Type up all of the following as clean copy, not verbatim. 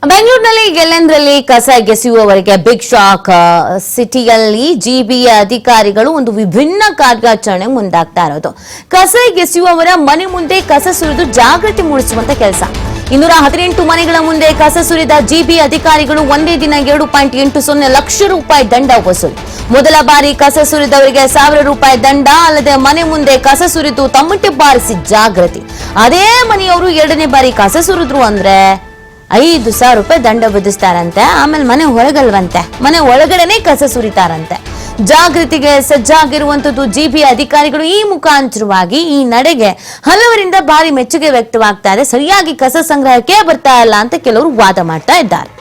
ಬೆಂಗಳೂರಿನಲ್ಲಿ ಗೆಲ್ಲೆಂದ್ರಲ್ಲಿ ಕಸ ಎಸೆಯುವವರಿಗೆ big shock. ಸಿಟಿಯಲ್ಲಿ ಜಿಬಿಯ ಅಧಿಕಾರಿಗಳು ಒಂದು ವಿಭಿನ್ನ ಕಾರ್ಯಾಚರಣೆ ಮುಂದಾಗ್ತಾ ಇರೋದು. ಕಸ ಎಸೆಯುವವರ ಮನೆ ಮುಂದೆ ಕಸ ಸುರಿದು ಜಾಗೃತಿ ಮೂಡಿಸುವಂತ ಕೆಲಸ. 218 ಮನೆಗಳ ಮುಂದೆ ಕಸ ಸುರಿದ ಜಿಬಿ ಅಧಿಕಾರಿಗಳು ಒಂದೇ ದಿನ 2.80 ಲಕ್ಷ ರೂಪಾಯಿ ದಂಡ ವಸೂಲು. ಮೊದಲ ಬಾರಿ ಕಸ ಸುರಿದವರಿಗೆ 1000 ರೂಪಾಯಿ ದಂಡ, ಅಲ್ಲದೆ ಮನೆ ಮುಂದೆ ಕಸ ಸುರಿದು ತಮ್ಮಟೆ ಬಾರಿಸಿ ಜಾಗೃತಿ. ಅದೇ ಮನೆಯವರು ಎರಡನೇ ಬಾರಿ ಕಸ ಸುರಿದ್ರು ಅಂದ್ರೆ 5,000 ರೂಪಾಯಿ ದಂಡ ವಿಧಿಸ್ತಾರಂತೆ. ಆಮೇಲೆ ಮನೆ ಹೊರಗಲ್ವಂತೆ, ಮನೆ ಒಳಗಡೆನೆ ಕಸ ಸುರಿತಾರಂತೆ. ಜಾಗೃತಿಗೆ ಸಜ್ಜಾಗಿರುವಂತದ್ದು ಜಿಬಿ ಅಧಿಕಾರಿಗಳು. ಈ ಮುಖಾಂತರವಾಗಿ ಈ ನಡೆಗೆ ಹಲವರಿಂದ ಭಾರಿ ಮೆಚ್ಚುಗೆ ವ್ಯಕ್ತವಾಗ್ತಾ ಇದೆ. ಸರಿಯಾಗಿ ಕಸ ಸಂಗ್ರಹಕ್ಕೆ ಬರ್ತಾ ಇಲ್ಲ ಅಂತ ಕೆಲವರು ವಾದ ಮಾಡ್ತಾ ಇದ್ದಾರೆ.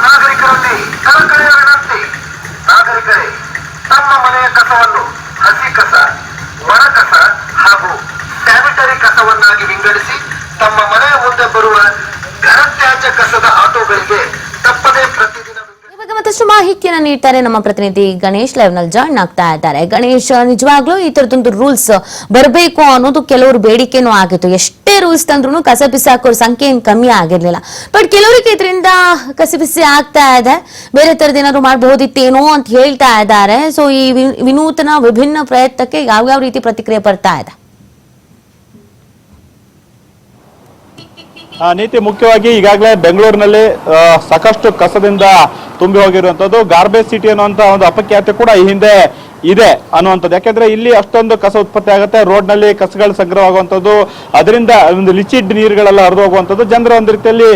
ನಾಗರಿಕರಲ್ಲಿ ಕಳಕಳಿಯ ವಿನಂತಿ. ನಾಗರಿಕರೇ, ತಮ್ಮ ಮನೆಯ ಕಸವನ್ನು ಹಸಿ ಕಸ, ಒಣ ಕಸ ಹಾಗೂ ಸ್ಯಾನಿಟರಿ ಕಸವನ್ನಾಗಿ ವಿಂಗಡಿಸಿ ತಮ್ಮ ಮನೆಯ ಮುಂದೆ ಬರುವ ಘನತ್ಯಾಜ್ಯ ಕಸದ ಆಟೋಗಳಿಗೆ ತಪ್ಪದೇ ಪ್ರತಿದಿನ. ಇವಾಗ ಮತ್ತಷ್ಟು ಮಾಹಿತಿಯನ್ನ ನೀಡ್ತಾರೆ ನಮ್ಮ ಪ್ರತಿನಿಧಿ ಗಣೇಶ್. ಲೈವ್ ನಲ್ಲಿ ಜಾಯ್ನ್ ಆಗ್ತಾ ಇದ್ದಾರೆ. ಗಣೇಶ್, ನಿಜವಾಗ್ಲೂ ಈ ತರದೊಂದು ರೂಲ್ಸ್ ಬರಬೇಕು ಅನ್ನೋದು ಕೆಲವರು ಬೇಡಿಕೆನೂ ಆಗಿತ್ತು. ಎಷ್ಟೇ ರೂಲ್ಸ್ ತಂದ್ರು ಕಸ ಬಿಸಾಕೋರ್ ಸಂಖ್ಯೆ ಏನು ಕಮ್ಮಿ ಆಗಿರ್ಲಿಲ್ಲ. ಬಟ್ ಕೆಲವರಿಗೆ ಇದರಿಂದ ಕಸಿಬಿಸಿ ಆಗ್ತಾ ಇದೆ. ಬೇರೆ ತರದ ಏನಾದ್ರು ಮಾಡಬಹುದಿತ್ತೇನೋ ಅಂತ ಹೇಳ್ತಾ ಇದ್ದಾರೆ. ಸೊ ಈ ವಿನೂತನ ವಿಭಿನ್ನ ಪ್ರಯತ್ನಕ್ಕೆ ಯಾವ್ಯಾವ ರೀತಿ ಪ್ರತಿಕ್ರಿಯೆ ಬರ್ತಾ ಇದೆ? ನೀತಿ ಮುಖ್ಯವಾಗಿ ಈಗಾಗಲೇ ಬೆಂಗಳೂರಿನಲ್ಲಿ ಸಾಕಷ್ಟು ಕಸದಿಂದ ತುಂಬಿ ಹೋಗಿರುವಂತದ್ದು. ಗಾರ್ಬೇಜ್ ಸಿಟಿ ಅನ್ನುವಂತ ಒಂದು ಅಪಖ್ಯಾತಿ ಕೂಡ ಈ ಹಿಂದೆ ಇದೆ ಅನ್ನುವಂಥದ್ದು. ಯಾಕೆಂದ್ರೆ ಇಲ್ಲಿ ಅಷ್ಟೊಂದು ಕಸ ಉತ್ಪತ್ತಿ ಆಗುತ್ತೆ, ರೋಡ್ ನಲ್ಲಿ ಕಸಗಳು ಸಂಗ್ರಹ ಆಗುವಂಥದ್ದು, ಅದರಿಂದ ಒಂದು ಲಿಚಿಡ್ ನೀರುಗಳೆಲ್ಲ ಹರಿದು ಹೋಗುವಂಥದ್ದು, ಜನರ ಒಂದು ರೀತಿಯಲ್ಲಿ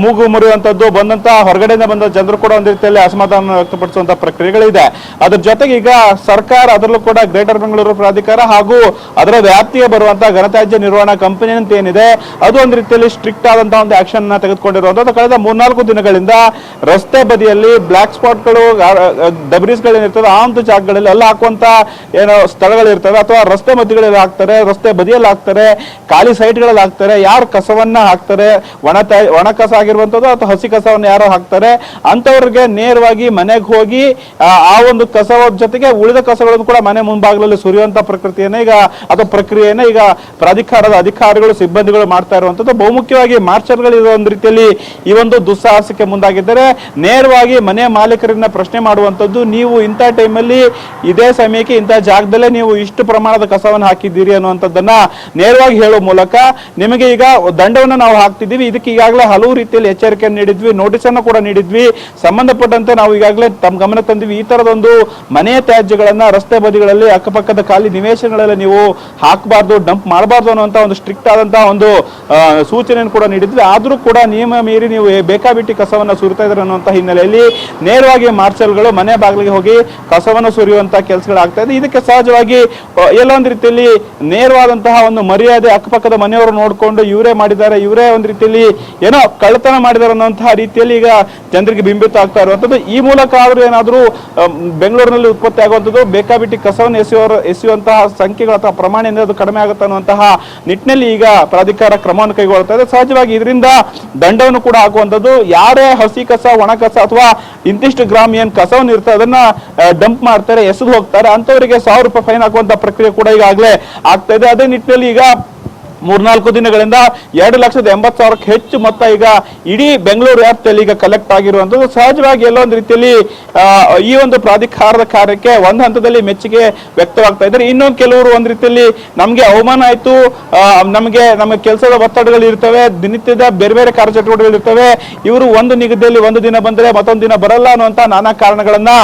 ಮೂಗು ಮುರಿಯುವಂಥದ್ದು, ಬಂದಂತ ಹೊರಗಡೆಯಿಂದ ಬಂದ ಜನರು ಕೂಡ ಒಂದು ರೀತಿಯಲ್ಲಿ ಅಸಮಾಧಾನ ವ್ಯಕ್ತಪಡಿಸುವಂತ ಪ್ರಕ್ರಿಯೆಗಳಿದೆ. ಅದ್ರ ಜೊತೆಗೆ ಈಗ ಸರ್ಕಾರ, ಅದರಲ್ಲೂ ಕೂಡ ಗ್ರೇಟರ್ ಬೆಂಗಳೂರು ಪ್ರಾಧಿಕಾರ ಹಾಗೂ ಅದರ ವ್ಯಾಪ್ತಿಗೆ ಬರುವಂತಹ ಘನತ್ಯಾಜ್ಯ ನಿರ್ವಹಣಾ ಕಂಪನಿ ಅಂತ ಏನಿದೆ, ಅದು ಒಂದು ರೀತಿಯಲ್ಲಿ ಸ್ಟ್ರಿಕ್ಟ್ ಆದಂತಹ ಒಂದು ಆಕ್ಷನ್ ತೆಗೆದುಕೊಂಡಿರುವಂತದ್ದು. ಕಳೆದ 3-4 ದಿನಗಳಿಂದ ರಸ್ತೆ ಬದಿಯಲ್ಲಿ ಬ್ಲಾಕ್ ಸ್ಪಾಟ್ಗಳು, ಡಬ್ರೀಸ್ಗಳೇನಿರ್ತದೆ ಆ ಒಂದು ಜಾಗಗಳಲ್ಲಿ ಎಲ್ಲ ಹಾಕುವಂತ ಏನೋ ಸ್ಥಳಗಳಿರ್ತವೆ, ಅಥವಾ ರಸ್ತೆ ಮಧ್ಯಗಳಲ್ಲಿ ಹಾಕ್ತಾರೆ, ರಸ್ತೆ ಬದಿಯಲ್ಲಿ ಹಾಕ್ತಾರೆ, ಖಾಲಿ ಸೈಟ್ಗಳಲ್ಲಿ ಹಾಕ್ತಾರೆ. ಯಾರು ಕಸವನ್ನ ಹಾಕ್ತಾರೆ, ಒಣ ಕಸ ಆಗಿರುವಂತದ್ದು ಅಥವಾ ಹಸಿ ಕಸವನ್ನ ಯಾರು ಹಾಕ್ತಾರೆ ಅಂತವ್ರಿಗೆ ನೇರವಾಗಿ ಮನೆಗೆ ಹೋಗಿ ಆ ಒಂದು ಕಸದ ಜೊತೆಗೆ ಉಳಿದ ಕಸಗಳನ್ನು ಕೂಡ ಮನೆ ಮುಂಭಾಗದಲ್ಲಿ ಸುರಿಯುವಂತ ಪ್ರಕ್ರಿಯೆಯನ್ನ ಈಗ ಪ್ರಾಧಿಕಾರದ ಅಧಿಕಾರಿಗಳು, ಸಿಬ್ಬಂದಿಗಳು ಮಾಡ್ತಾ ಇರುವಂತದ್ದು. ಬಹುಮುಖ್ಯವಾಗಿ ಮಾರ್ಚರ್ಗಳು ಒಂದು ರೀತಿಯಲ್ಲಿ ಈ ಒಂದು ದುಸ್ಸಾಹಸಕ್ಕೆ ಮುಂದಾಗಿದ್ದಾರೆ. ನೇರವಾಗಿ ಮನೆ ಮಾಲೀಕರನ್ನ ಪ್ರಶ್ನೆ ಮಾಡುವಂತದ್ದು, ನೀವು ಇಂಥ ಟೈಮಲ್ಲಿ ಇದೇ ಸಮಯಕ್ಕೆ ಇಂಥ ಜಾಗದಲ್ಲೇ ನೀವು ಇಷ್ಟು ಪ್ರಮಾಣದ ಕಸವನ್ನು ಹಾಕಿದ್ದೀರಿ ಅನ್ನುವಂಥದ್ದನ್ನ ನೇರವಾಗಿ ಹೇಳುವ ಮೂಲಕ ನಿಮಗೆ ಈಗ ದಂಡವನ್ನು ನಾವು ಹಾಕ್ತಿದ್ದೀವಿ, ಇದಕ್ಕೆ ಈಗಾಗಲೇ ಹಲವು ರೀತಿಯಲ್ಲಿ ಎಚ್ಚರಿಕೆಯನ್ನು ನೀಡಿದ್ವಿ, ನೋಟಿಸ್ ಅನ್ನು ಕೂಡ ನೀಡಿದ್ವಿ, ಸಂಬಂಧಪಟ್ಟಂತೆ ನಾವು ಈಗಾಗಲೇ ತಮ್ಮ ಗಮನ ತಂದಿವಿ. ಈ ತರದೊಂದು ಮನೆಯ ತ್ಯಾಜ್ಯಗಳನ್ನ ರಸ್ತೆ ಬದಿಗಳಲ್ಲಿ, ಅಕ್ಕಪಕ್ಕದ ಖಾಲಿ ನಿವೇಶನಗಳಲ್ಲಿ ನೀವು ಹಾಕಬಾರ್ದು, ಡಂಪ್ ಮಾಡಬಾರ್ದು ಅನ್ನುವಂತ ಒಂದು ಸ್ಟ್ರಿಕ್ಟ್ ಆದಂತಹ ಒಂದು ಸೂಚನೆಯನ್ನು ಕೂಡ ನೀಡಿದ್ವಿ. ಆದ್ರೂ ಕೂಡ ನಿಯಮ ಮೀರಿ ನೀವು ಬೇಕಾಬಿಟ್ಟಿ ಕಸವನ್ನ ಸುರಿತಾ ಇದ್ದಾರೆ ಅನ್ನುವಂತ ಹಿನ್ನೆಲೆಯಲ್ಲಿ ನೇರವಾಗಿ ಮಾರ್ಷಲ್ಗಳು ಮನೆ ಬಾಗಿಲಿಗೆ ಹೋಗಿ ಕಸವನ್ನು ಸುರಿಯುವಂತ ಕೆಲಸಗಳಾಗ್ತಾ ಇದೆ. ಇದಕ್ಕೆ ಸಹಜವಾಗಿ ಎಲ್ಲೊಂದು ರೀತಿಯಲ್ಲಿ ನೇರವಾದಂತಹ ಒಂದು ಮರ್ಯಾದೆ ಅಕ್ಕಪಕ್ಕದ ಮನೆಯವರು ನೋಡಿಕೊಂಡು ಇವರೇ ಮಾಡಿದ್ದಾರೆ, ಇವರೇ ಒಂದು ರೀತಿಯಲ್ಲಿ ಏನೋ ಕಳ್ಳತನ ಮಾಡಿದ್ದಾರೆ ಅನ್ನುವಂತಹ ರೀತಿಯಲ್ಲಿ ಈಗ ಜನರಿಗೆ ಬಿಂಬಿತ ಆಗ್ತಾ ಇರುವಂತದ್ದು. ಈ ಮೂಲಕ ಆದ್ರೂ ಏನಾದ್ರೂ ಬೆಂಗಳೂರಿನಲ್ಲಿ ಉತ್ಪತ್ತಿ ಆಗುವಂಥದ್ದು ಬೇಕಾಬಿಟ್ಟಿ ಕಸವನ್ನು ಎಸೆಯುವಂತಹ ಸಂಖ್ಯೆಗಳು ಅಥವಾ ಪ್ರಮಾಣ ಏನಾದ್ರು ಕಡಿಮೆ ಆಗುತ್ತೆ ಅನ್ನುವಂತಹ ನಿಟ್ಟಿನಲ್ಲಿ ಈಗ ಪ್ರಾಧಿಕಾರ ಕ್ರಮವನ್ನು ಕೈಗೊಳ್ತಾ ಇದೆ. ಸಹಜವಾಗಿ ಇದರಿಂದ ದಂಡವನ್ನು ಕೂಡ ಹಾಕುವಂಥದ್ದು. ಯಾರೇ ಹಸಿ ಕಸ, ಒಣ ಕಸ ಅಥವಾ ಇಂತಿಷ್ಟು ಗ್ರಾಮ್ ಏನ್ ಕಸವನ್ನು ಇರ್ತದೆ ಅದನ್ನ ಡಂಪ್ ಮಾಡ್ತಾರೆ, ಎಸೆದು ಹೋಗ್ತಾರೆ, ಅಂತವರಿಗೆ 1000 ರೂಪಾಯಿ ಫೈನ್ ಹಾಕುವಂತ ಪ್ರಕ್ರಿಯೆ ಕೂಡ ಈಗಾಗಲೇ ಆಗ್ತಾ ಇದೆ. ಅದೇ ನಿಟ್ಟಿನಲ್ಲಿ ಈಗ 3-4 ದಿನಗಳಿಂದ 2,80,000ಕ್ಕೆ ಹೆಚ್ಚು ಮೊತ್ತ ಈಗ ಇಡೀ ಬೆಂಗಳೂರು ವ್ಯಾಪ್ತಿಯಲ್ಲಿ ಈಗ ಕಲೆಕ್ಟ್ ಆಗಿರುವಂತದ್ದು. ಸಹಜವಾಗಿ ಎಲ್ಲೋ ಒಂದು ರೀತಿಯಲ್ಲಿ ಈ ಒಂದು ಪ್ರಾಧಿಕಾರದ ಕಾರ್ಯಕ್ಕೆ ಒಂದು ಹಂತದಲ್ಲಿ ಮೆಚ್ಚುಗೆ ವ್ಯಕ್ತವಾಗ್ತಾ ಇದ್ದಾರೆ. ಇನ್ನೊಂದು ಕೆಲವರು ಒಂದು ರೀತಿಯಲ್ಲಿ ನಮ್ಗೆ ಅವಮಾನ ಆಯ್ತು, ನಮ್ಮ ಕೆಲಸದ ಒತ್ತಡಗಳು ಇರ್ತವೆ, ದಿನನಿತ್ಯದ ಬೇರೆ ಬೇರೆ ಕಾರ್ಯಚಟುವಟಿಕೆಗಳು ಇರ್ತವೆ, ಇವರು ಒಂದು ನಿಗದಿಯಲ್ಲಿ ಒಂದು ದಿನ ಬಂದ್ರೆ ಮತ್ತೊಂದು ದಿನ ಬರಲ್ಲ ಅನ್ನುವಂತ ನಾನಾ ಕಾರಣಗಳನ್ನ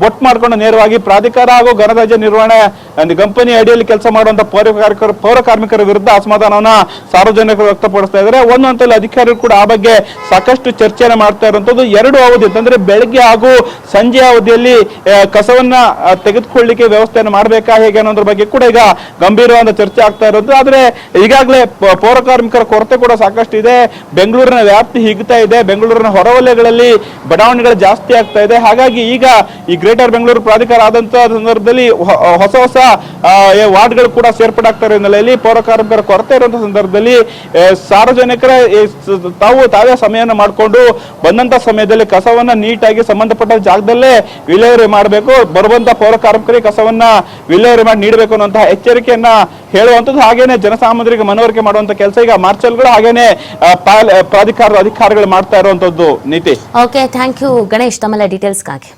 ಬೊಟ್ಟು ಮಾಡ್ಕೊಂಡು ನೇರವಾಗಿ ಪ್ರಾಧಿಕಾರ ಹಾಗೂ ಘನತ್ಯಾಜ್ಯ ನಿರ್ವಹಣೆ ಕಂಪನಿ ಅಡಿಯಲ್ಲಿ ಕೆಲಸ ಮಾಡುವಂತ ಪೌರ ಕಾರ್ಮಿಕರ ವಿರುದ್ಧ ಅಸಮಾಧಾನವನ್ನ ಸಾರ್ವಜನಿಕರು ವ್ಯಕ್ತಪಡಿಸ್ತಾ ಇದ್ದಾರೆ. ಒಂದು ಹಂತದಲ್ಲಿ ಅಧಿಕಾರಿಗಳು ಕೂಡ ಆ ಬಗ್ಗೆ ಸಾಕಷ್ಟು ಚರ್ಚೆಯನ್ನು ಮಾಡ್ತಾ ಇರುವಂತದ್ದು. ಎರಡು ಅವಧಿ ಅಂತಂದ್ರೆ ಬೆಳಗ್ಗೆ ಹಾಗೂ ಸಂಜೆ ಅವಧಿಯಲ್ಲಿ ಕಸವನ್ನ ತೆಗೆದುಕೊಳ್ಳಿಕ್ಕೆ ವ್ಯವಸ್ಥೆಯನ್ನು ಮಾಡಬೇಕಾ ಹೇಗೆ ಅನ್ನೋದ್ರ ಬಗ್ಗೆ ಕೂಡ ಈಗ ಗಂಭೀರವಾದ ಚರ್ಚೆ ಆಗ್ತಾ ಇರೋದು. ಆದ್ರೆ ಈಗಾಗಲೇ ಪೌರ ಕಾರ್ಮಿಕರ ಕೊರತೆ ಕೂಡ ಸಾಕಷ್ಟು ಇದೆ. ಬೆಂಗಳೂರಿನ ವ್ಯಾಪ್ತಿ ಹಿಗ್ತಾ ಇದೆ. ಬೆಂಗಳೂರಿನ ಹೊರವಲಯಗಳಲ್ಲಿ ಬಡಾವಣೆಗಳು ಜಾಸ್ತಿ ಆಗ್ತಾ ಇದೆ. ಹಾಗಾಗಿ ಈಗ ಈ ಗ್ರೇಟರ್ ಬೆಂಗಳೂರು ಪ್ರಾಧಿಕಾರ ಆದಂತಹ ಸಂದರ್ಭದಲ್ಲಿ ಹೊಸ ಹೊಸ ವಾರ್ಡ್ಗಳು ಕೂಡ ಸೇರ್ಪಡೆ ಆಗ್ತಾ ಇರೋ ಹಿನ್ನೆಲೆಯಲ್ಲಿ ಪೌರ ಕಾರ್ಮಿಕರ ಕೊರತೆ ಇರುವಂತಹ ಸಂದರ್ಭದಲ್ಲಿ ಸಾರ್ವಜನಿಕರ ತಾವೇ ಸಮಯವನ್ನು ಮಾಡಿಕೊಂಡು ಬಂದಂತ ಸಮಯದಲ್ಲಿ ಕಸವನ್ನ ನೀಟಾಗಿ ಸಂಬಂಧಪಟ್ಟ ಜಾಗದಲ್ಲೇ ವಿಲೇವಾರಿ ಮಾಡಬೇಕು. ಬರುವಂತ ಪೌರ ಕಾರ್ಮಿಕರಿಗೆ ಕಸವನ್ನ ವಿಲೇವಾರಿ ಮಾಡಿ ನೀಡಬೇಕು ಅನ್ನುವಂತಹ ಎಚ್ಚರಿಕೆಯನ್ನ ಹೇಳುವಂಥದ್ದು. ಹಾಗೇನೆ ಜನಸಾಮಾನ್ಯರಿಗೆ ಮನವರಿಕೆ ಮಾಡುವಂತ ಕೆಲಸ ಈಗ ಮಾರ್ಷಲ್ಗಳು ಹಾಗೇನೆ ಪ್ರಾಧಿಕಾರದ ಅಧಿಕಾರಿಗಳು ಮಾಡ್ತಾ ಇರುವಂತದ್ದು. ನೀತಿ. ಓಕೆ, ಥ್ಯಾಂಕ್ ಯು ಗಣೇಶ್ ತಮ್ಮೆಲ್ಲ ಡೀಟೇಲ್ಸ್ಗಾಗಿ.